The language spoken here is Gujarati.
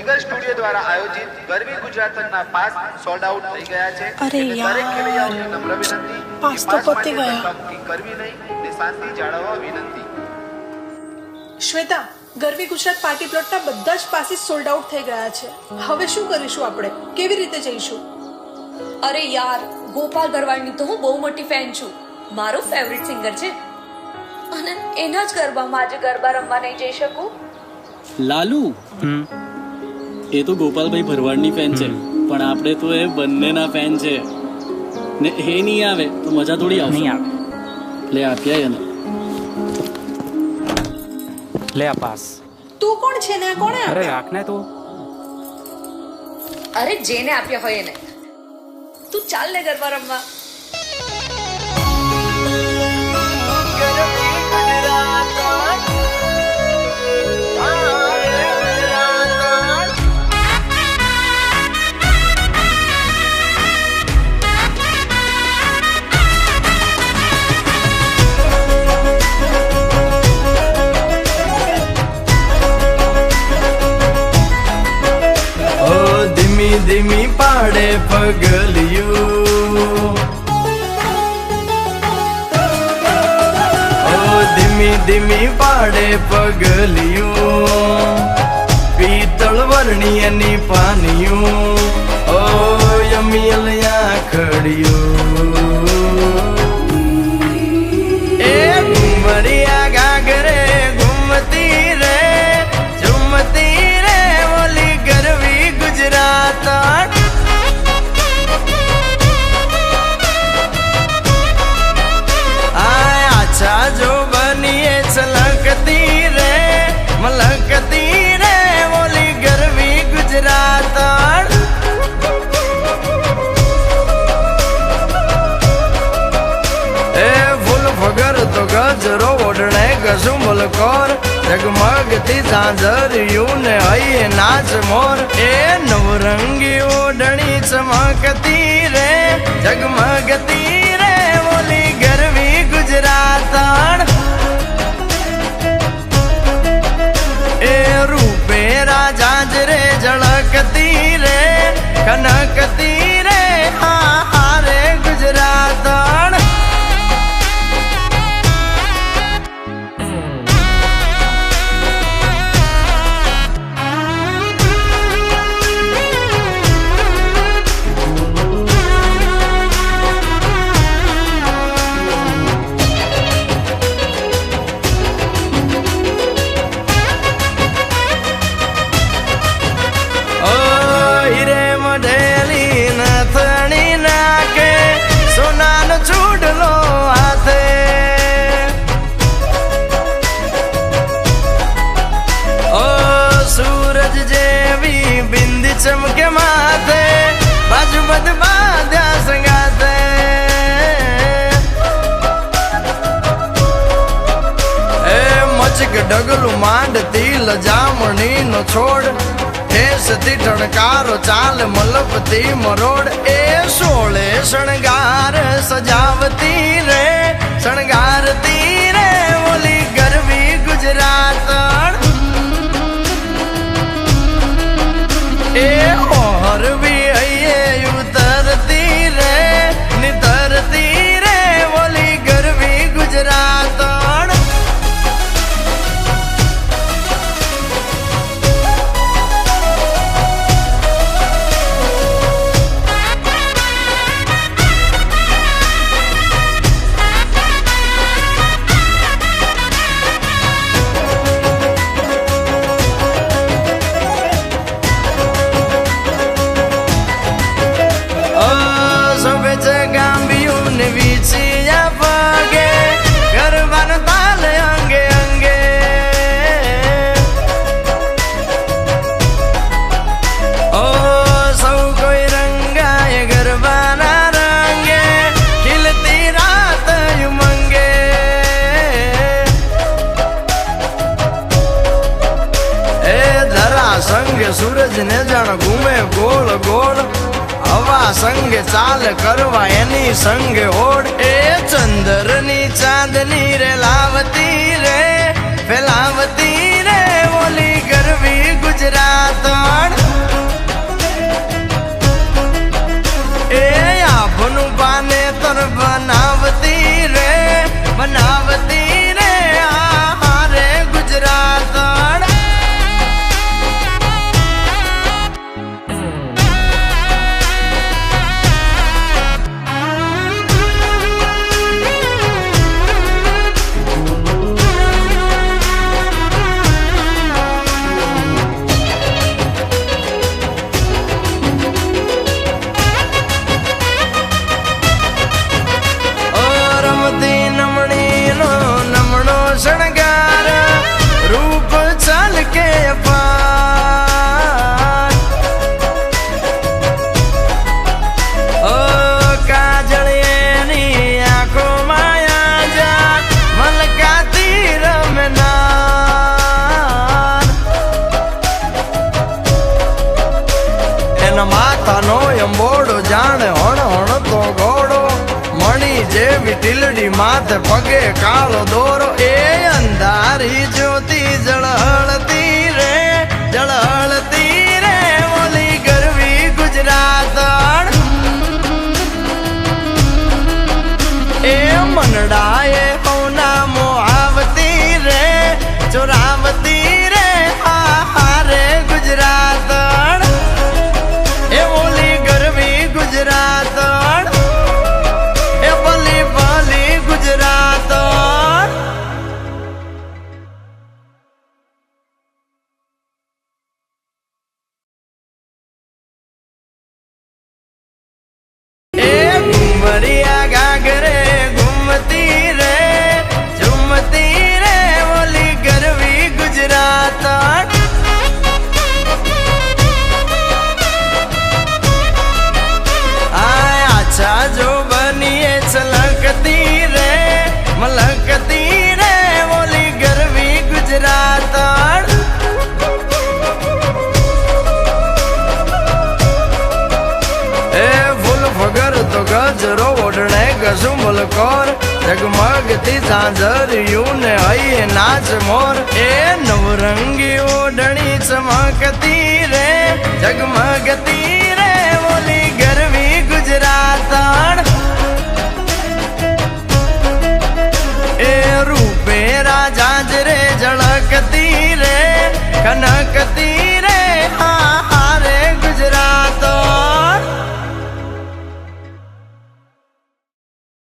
જીગર સ્ટુડિયો દ્વારા આયોજિત ગરવી ગુજરાતના પાસ સોલ્ડ આઉટ થઈ ગયા છે। અરે દરેક યાર, ખેલૈયાઓને નમ્ર વિનંતી પાસ કે તો પાસ પતી માટે ગયા। ધક્કામુક્કી કરવી નહીં ને શાંતિ જાળવવા વિનંતી। શ્વેતા, ગરવી ગુજરાત પાર્ટી પ્લોટના બધા જ પાસીસ સોલ્ડ આઉટ થઈ ગયા છે। હવે શું કરીશું આપણે? કેવી રીતે જઈશું? અરે યાર, ગોપાલ ભરવાડની તો હું બહુ મોટી ફેન છું। મારો ફેવરિટ સિંગર છે અને એના જ ગરબામાં આજે ગરબા રમવા નહીં જઈ શકું। લાલુ એ તો ગોપાલભાઈ ભરવાડની ફેન છે, પણ આપણે તો એ બંનેના ફેન છે ને એ નહીં આવે તો મજા થોડી આવશે। નહીં આવે। લે આપ્યા એને। લે આ પાસ। તું કોણ છે ને આ કોણે અરે આપ્યા? રાખ ને તું। અરે જેને આપ્યા હોય એને, તું ચાલ ને ગરબા રમવા। ધીમી ધીમી પાડે પગલિયું, ધીમી ધીમી પાડે પગલિયું, પીતળ વર્ણિયની પાનિયું, ઓ યમિયલયા ખડિયું, એ ઘુમરિયા ગાગરે ઘૂમતી રે ઝુમતી રે ઓલી ગરવી ગુજરાત। આછા જો બનીએ છલકતી રે મલકતી રે ઓલી ગરવી ગુજરાત। એ ફૂલ ફગર તો ગજરો ઓઢણે ગસુમલ કોર, જગમગતી ઝાંઝરિયું ને હૈયે નાચ મોર, એ નવરંગી ઓઢણી ચમકતી રે જગમગતી રે ઓલી ગરવી ગુજરાત। એ રૂપે રાજાજ રે ઝળકતી રે કનકતી રે હા રે ગુજરાત। ચમકે માથે બાજુ બધ બાંધ્યા સંગાતે, એ મચક ડગલું માંડતી લજામણી નો છોડ, ઠેસથી ઠણકારો ચાલ મલપતી મરોડ, એ સોળે શણગાર સજાવતી રે શણગારતી રે ઓલી ગરવી ગુજરાત। એ ઓહરવી હૈયે ઉતરતી રે નિતરતી રે ઓલી ગરવી ગુજરાત। सूरज ने जान घूमे गोल गोल, हवा संग चाल करवा एनी संग ओढ़, ए चंद्रनी चांदनी रे लावती रे फैलावती रे ओली गरवी गुजरात। એવી ટીલડી માથે પગે કાળો દોરો એ અંધારી જ્યોતિ જળહળતી રે ઓલી ગરવી ગુજરાતણ એ મનડાએ નામો આવતી રે ચોરાવતી રે હારે ગુજરાતણ એ ઓલી ગરવી ગુજરાતણ એ ભલી ભલી ગુજરાતણ એ ઘુમરિયા ગાગરે ઘૂમતી રે ઝૂમતી રે ઓલી ગરવી ગુજરાતણ આછા જો બનીએ છલકતી રે મલકતી રે ઓલી ગરવી ગુજરાતણ એ ફૂલ ફગર તો ગજરો ઓઢણે કસુંબલ કોર જગમગતી ઝાંઝરિયું ને હૈયે નાચ મોર એ નવરંગી ઓઢણી ચમકતી રે જગમગતી રે ઓલી ગરવી ગુજરાત